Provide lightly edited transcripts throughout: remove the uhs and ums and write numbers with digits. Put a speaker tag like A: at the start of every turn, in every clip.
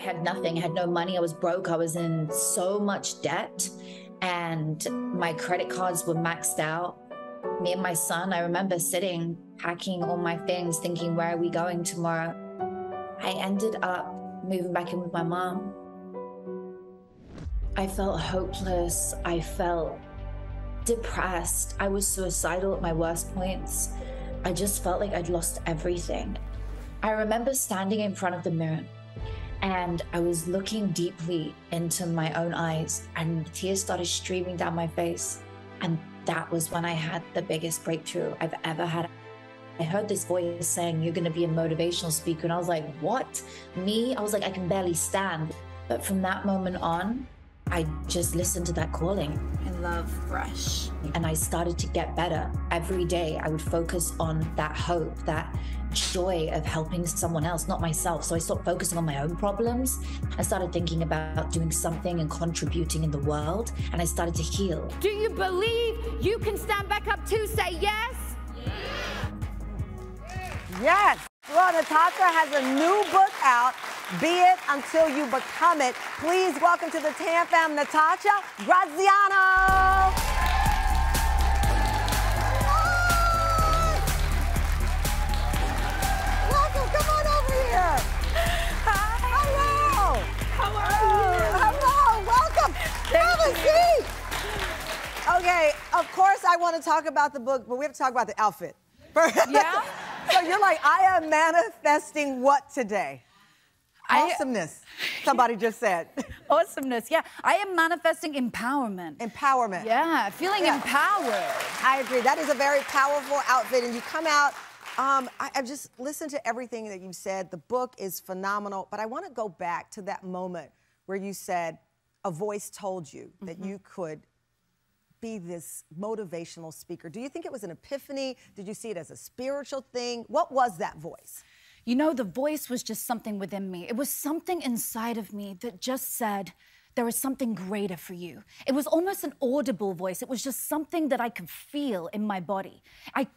A: had nothing. I had no money. I was broke. I was in so much debt, and my credit cards were maxed out. Me and my son, I remember sitting, packing all my things, thinking, where are we going tomorrow? I ended up moving back in with my mom. I felt hopeless. I felt depressed. I was suicidal at my worst points. I just felt like I'd lost everything. I remember standing in front of the mirror, and I was looking deeply into my own eyes, and tears started streaming down my face. And that was when I had the biggest breakthrough I've ever had. I heard this voice saying, you're gonna be a motivational speaker. And I was like, what? Me? I was like, I can barely stand. But from that moment on, I just listened to that calling.
B: I love Fresh.
A: And I started to get better. Every day I would focus on that hope, that joy of helping someone else, not myself. So I stopped focusing on my own problems. I started thinking about doing something and contributing in the world. And I started to heal.
B: Do you believe you can stand back up too? Say yes.
C: Yes. Well, Natasha has a new book out, Be It Until You Become It. Please welcome to the Tam Fam, Natasha Graziano. Welcome, come on over here. Hi. Hello.
B: How are you?
C: Hello, welcome. Have a seat. Okay, of course I want to talk about the book, but we have to talk about the outfit.
B: Yeah?
C: So you're like, I am manifesting what today? Awesomeness, somebody just said.
B: Awesomeness, yeah. I am manifesting empowerment.
C: Empowerment.
B: Yeah, feeling empowered.
C: I agree. That is a very powerful outfit, and you come out. I've just listened to everything that you said. The book is phenomenal, but I want to go back to that moment where you said a voice told you that you could be this motivational speaker. Do you think it was an epiphany? Did you see it as a spiritual thing? What was that voice?
B: You know, the voice was just something within me. It was something inside of me that just said, there is something greater for you. It was almost an audible voice. It was just something that I could feel in my body.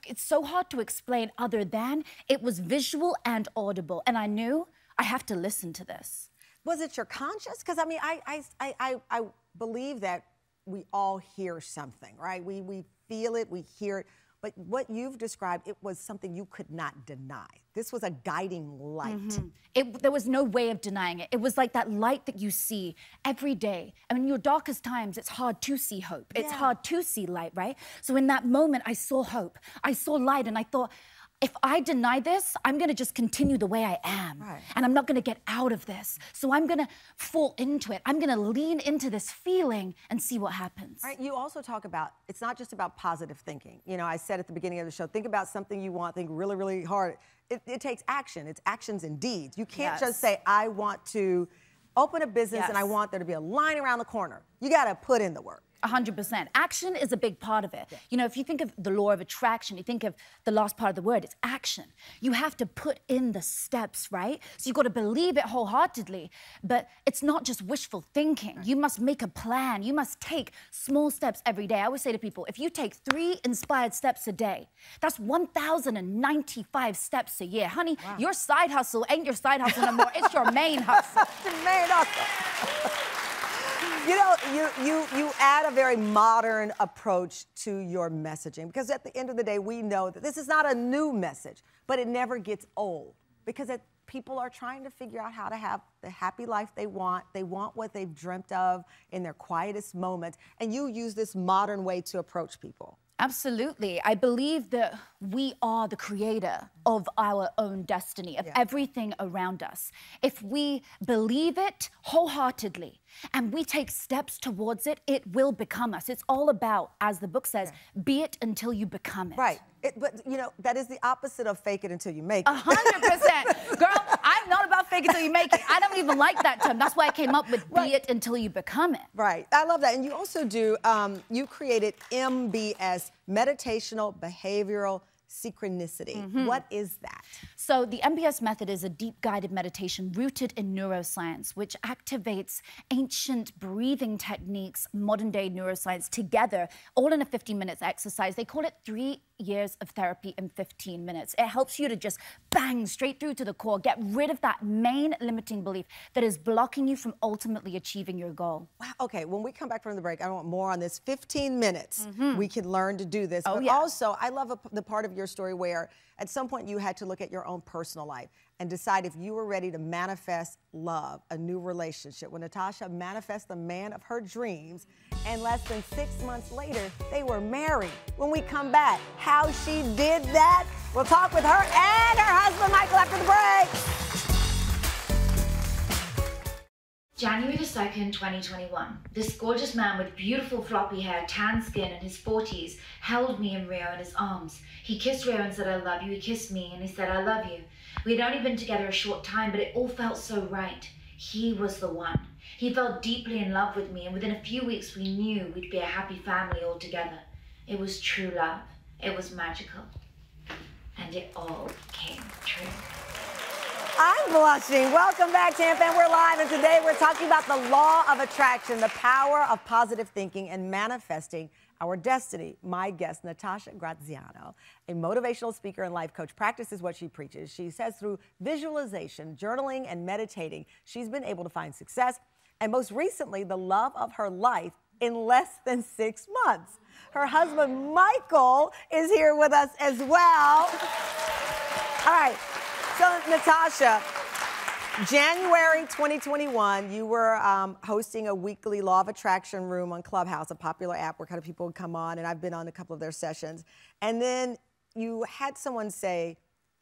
B: It's so hard to explain other than it was visual and audible. And I knew I have to listen to this.
C: Was it your conscience? Because I mean, I believe that we all hear something, right? We feel it, we hear it. But what you've described, it was something you could not deny. This was a guiding light.
B: There was no way of denying it. It was like that light that you see every day. And in your darkest times, it's hard to see hope. It's hard to see light, right? So in that moment, I saw hope. I saw light, and I thought, if I deny this, I'm gonna just continue the way I am. Right. And I'm not gonna get out of this. So I'm gonna fall into it. I'm gonna lean into this feeling and see what happens.
C: Right, you also talk about, it's not just about positive thinking. You know, I said at the beginning of the show, think about something you want, think really, really hard. It takes action, it's actions and deeds. You can't just say, I want to open a business and I want there to be a line around the corner. You gotta put in the work.
B: 100%. Action is a big part of it. You know, if you think of the law of attraction, you think of the last part of the word, it's action. You have to put in the steps, right? So you've got to believe it wholeheartedly, but it's not just wishful thinking. You must make a plan. You must take small steps every day. I always say to people, if you take 3 inspired steps a day, that's 1,095 steps a year. Honey, your side hustle ain't your side hustle no more. It's your main hustle.
C: The main hustle. You know, you add a very modern approach to your messaging, because at the end of the day, we know that this is not a new message, but it never gets old, because people are trying to figure out how to have the happy life they want. They want what they've dreamt of in their quietest moments, and you use this modern way to approach people.
B: Absolutely. I believe that we are the creator of our own destiny, of everything around us. If we believe it wholeheartedly and we take steps towards it, it will become us. It's all about, as the book says, be it until you become it.
C: Right. But, you know, that is the opposite of fake it until you make it.
B: 100%. Girl, I'm not about fake it until you make it. I don't even like that term. That's why I came up with be it until you become it.
C: Right. I love that. And you also do, you created MBS, Meditational Behavioral Synchronicity. What is that?
B: So the MBS method is a deep guided meditation rooted in neuroscience, which activates ancient breathing techniques, modern day neuroscience together, all in a 15 minutes exercise. They call it 3 years of therapy in 15 minutes. It helps you to just bang straight through to the core, get rid of that main limiting belief that is blocking you from ultimately achieving your goal.
C: Wow, okay, when we come back from the break, I want more on this. 15 minutes, we can learn to do this.
B: Oh,
C: but
B: yeah.
C: also, I love the part of your story where at some point you had to look at your own personal life and decide if you were ready to manifest love, a new relationship. When Natasha manifests the man of her dreams, and less than 6 months later, they were married. When we come back, how she did that, we'll talk with her and her husband, Michael, after the break.
A: January the 2nd, 2021. This gorgeous man with beautiful floppy hair, tan skin, in his 40s, held me and Rio in his arms. He kissed Rio and said, "I love you." He kissed me and he said, "I love you." We had only been together a short time, but it all felt so right. He was the one. He fell deeply in love with me, and within a few weeks we knew we'd be a happy family all together. It was true love. It was magical. And it all came true.
C: I'm blushing. Welcome back, Tampa. We're live, and today we're talking about the law of attraction, the power of positive thinking and manifesting our destiny. My guest, Natasha Graziano, a motivational speaker and life coach, practices what she preaches. She says through visualization, journaling, and meditating, she's been able to find success, and most recently, the love of her life in less than 6 months. Her husband, Michael, is here with us as well. All right. So, Natasha, January 2021, you were hosting a weekly Law of Attraction room on Clubhouse, a popular app where kind of people would come on, and I've been on a couple of their sessions. And then you had someone say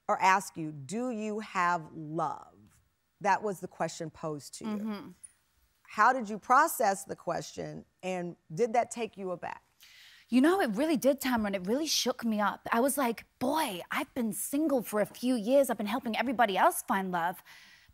C: or ask you, "Do you have love?" That was the question posed to you. How did you process the question, and did that take you aback?
B: You know, it really did, Tamron. It really shook me up. I was like, boy, I've been single for a few years. I've been helping everybody else find love.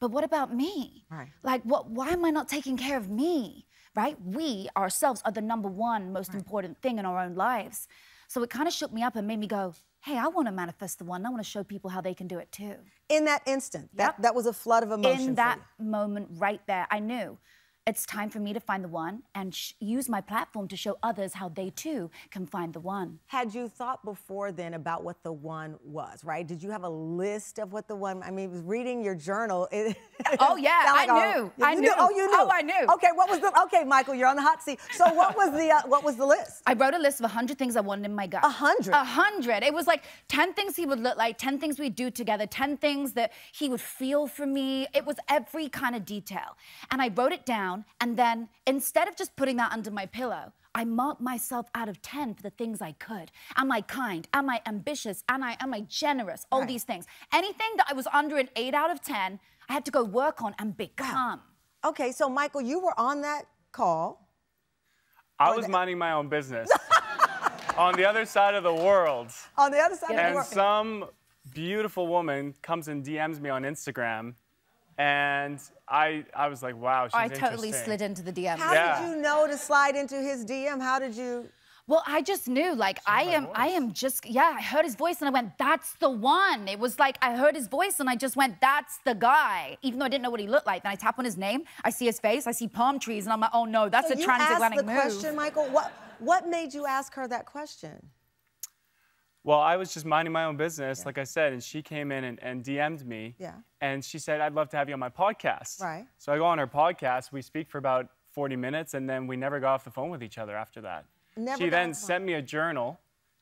B: But what about me?
C: Right.
B: Like, why am I not taking care of me, right? We, ourselves, are the #1 most important thing in our own lives. So it kind of shook me up and made me go, hey, I want to manifest the one. I want to show people how they can do it too.
C: In that instant, that was a flood of emotion
B: in that
C: for you.
B: moment right there, I knew it's time for me to find the one and use my platform to show others how they too can find the one.
C: Had you thought before then about what the one was, right? Did you have a list of what the one, I mean, reading your journal.
B: Oh yeah, I knew.
C: Oh, you knew.
B: Oh, I knew.
C: Okay, okay, Michael, you're on the hot seat. So what was the list?
B: I wrote a list of 100 things I wanted in my gut.
C: 100?
B: 100. It was like 10 things he would look like, 10 things we'd do together, 10 things that he would feel for me. It was every kind of detail. And I wrote it down, and then instead of just putting that under my pillow, I marked myself out of 10 for the things I could. Am I kind? Am I ambitious? Am I generous? All these things. Anything that I was under an 8 out of 10, I had to go work on and become.
C: Okay, so Michael, you were on that call.
D: I was minding my own business on the other side of the world.
C: On the other side of the world.
D: And some beautiful woman comes and DMs me on Instagram. And I was like, wow, she's interesting.
B: I totally slid into the DM.
C: How did you know to slide into his DM? How did you?
B: Well, I just knew, like, I am just, I heard his voice and I went, that's the one. It was like, I heard his voice and I just went, that's the guy. Even though I didn't know what he looked like. Then I tap on his name, I see his face, I see palm trees, and I'm like, oh no, that's a transatlantic move.
C: You asked the question, Michael, what made you ask her that question?
D: Well, I was just minding my own business, like I said, and she came in and DM'd me.
C: Yeah.
D: And she said, I'd love to have you on my podcast.
C: Right.
D: So I go on her podcast, we speak for about 40 minutes, and then we never got off the phone with each other after that. She then sent me a journal.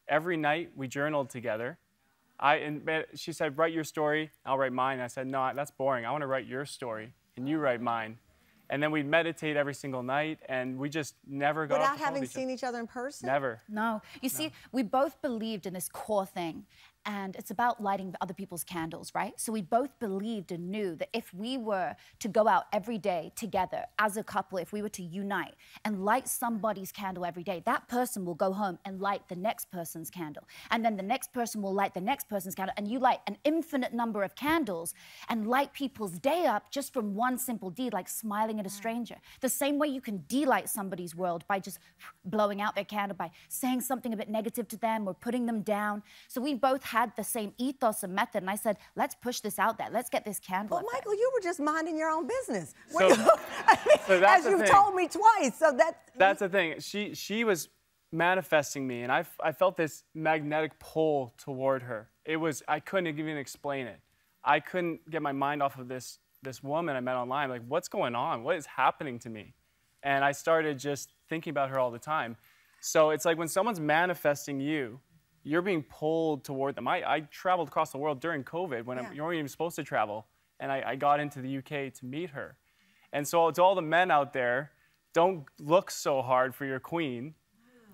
D: Every night we journaled together. She said, write your story, I'll write mine. I said, no, that's boring. I want to write your story, and you write mine. And then we'd meditate every single night, and we just never got off the phone with each other.
C: Without having seen each other in person?
D: Never.
B: No. You see, we both believed in this core thing, and it's about lighting other people's candles, right? So we both believed and knew that if we were to go out every day together as a couple, if we were to unite and light somebody's candle every day, that person will go home and light the next person's candle. And then the next person will light the next person's candle, and you light an infinite number of candles and light people's day up just from one simple deed, like smiling at a stranger. The same way you can delight somebody's world by just blowing out their candle, by saying something a bit negative to them or putting them down. So we both had the same ethos and method. And I said, let's push this out there. Let's get this candle.
C: But Michael, you were just minding your own business.
D: So,
C: As you've told me twice. So
D: that's the thing. She was manifesting me, and I felt this magnetic pull toward her. I couldn't even explain it. I couldn't get my mind off of this woman I met online. Like, what's going on? What is happening to me? And I started just thinking about her all the time. So it's like when someone's manifesting you, you're being pulled toward them. I traveled across the world during COVID when you weren't even supposed to travel, and I got into the UK to meet her. And so to all the men out there, don't look so hard for your queen.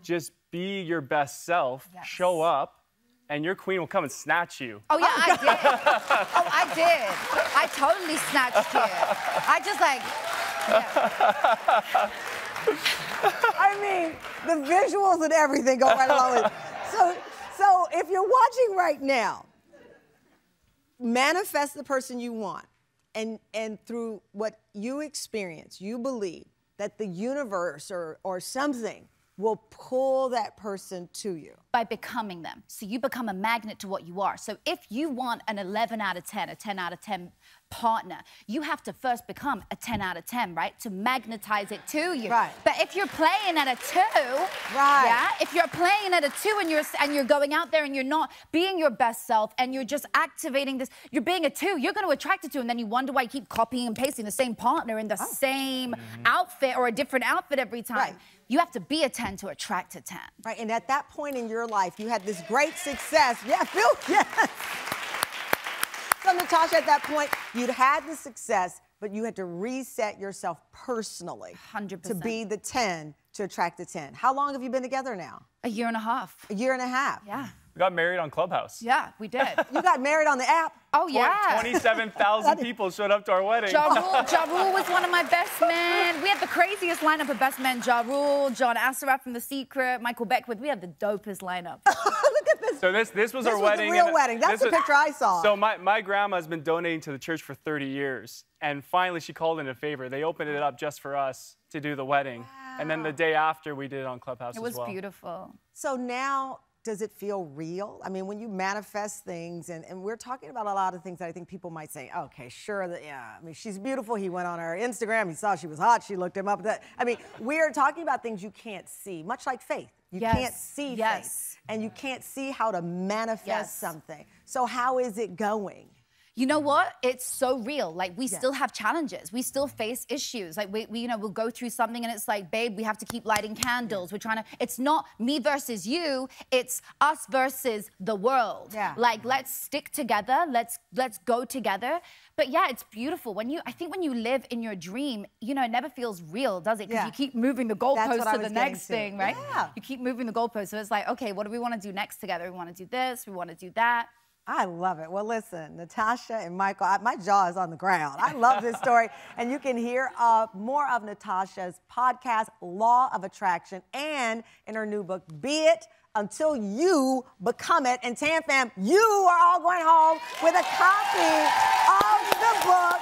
D: Just be your best self, show up, and your queen will come and snatch you.
B: Oh, yeah, I did. Oh, I did. I totally snatched you. I just like,
C: I mean, the visuals and everything go right along with it. So if you're watching right now, manifest the person you want. And through what you experience, you believe that the universe or something will pull that person to you.
B: By becoming them. So you become a magnet to what you are. So if you want an 11 out of 10, a 10 out of 10 partner, you have to first become a 10 out of 10, right? To magnetize it to you.
C: Right.
B: But if you're playing at a 2, if you're playing at a 2 and you're going out there and you're not being your best self and you're just activating this, you're being a 2, you're going to attract a 2, and then you wonder why you keep copying and pasting the same partner in the same outfit or a different outfit every time.
C: Right.
B: You have to be a 10 to attract a 10.
C: Right, and at that point in your life, you had this great success. Yeah, Phil, yes. So, Natasha, at that point, you'd had the success, but you had to reset yourself personally.
B: 100%.
C: To be the 10 to attract the 10. How long have you been together now?
B: A year and a half.
C: A year and a half.
B: Yeah.
D: We got married on Clubhouse.
B: Yeah, we did.
C: You got married on the app?
B: Oh, yeah.
D: 27,000 people showed up to our wedding.
B: Ja Rule was one of my best men. We had the craziest lineup of best men. Ja Rule, John Assaraf from The Secret, Michael Beckwith. We had the dopest lineup.
C: Look at this.
D: So this was our wedding.
C: This was the real wedding. That's the picture I saw.
D: So my grandma's been donating to the church for 30 years. And finally, she called in a favor. They opened it up just for us to do the wedding. Wow. And then the day after, we did it on Clubhouse as well.
B: It was beautiful.
C: So now, does it feel real? I mean, when you manifest things, and we're talking about a lot of things that I think people might say, okay, sure, yeah, I mean, she's beautiful. He went on her Instagram. He saw she was hot. She looked him up. I mean, we're talking about things you can't see, much like faith. You can't see faith, and you can't see how to manifest something. So how is it going?
B: You know what? It's so real. Like, we still have challenges. We still face issues. Like, we you know, we'll go through something and it's like, babe, we have to keep lighting candles. We're trying to, it's not me versus you. It's us versus the world.
C: Yeah.
B: Like, let's stick together. Let's go together. But yeah, it's beautiful. I think when you live in your dream, you know, it never feels real, does it? Because you keep moving the goalpost to the next thing, right?
C: Yeah.
B: You keep moving the goalpost. So it's like, okay, what do we want to do next together? We want to do this. We want to do that.
C: I love it. Well, listen, Natasha and Michael, my jaw is on the ground. I love this story. And you can hear more of Natasha's podcast, Law of Attraction, and in her new book, Be It Until You Become It. And Tam Fam, you are all going home with a copy of the book.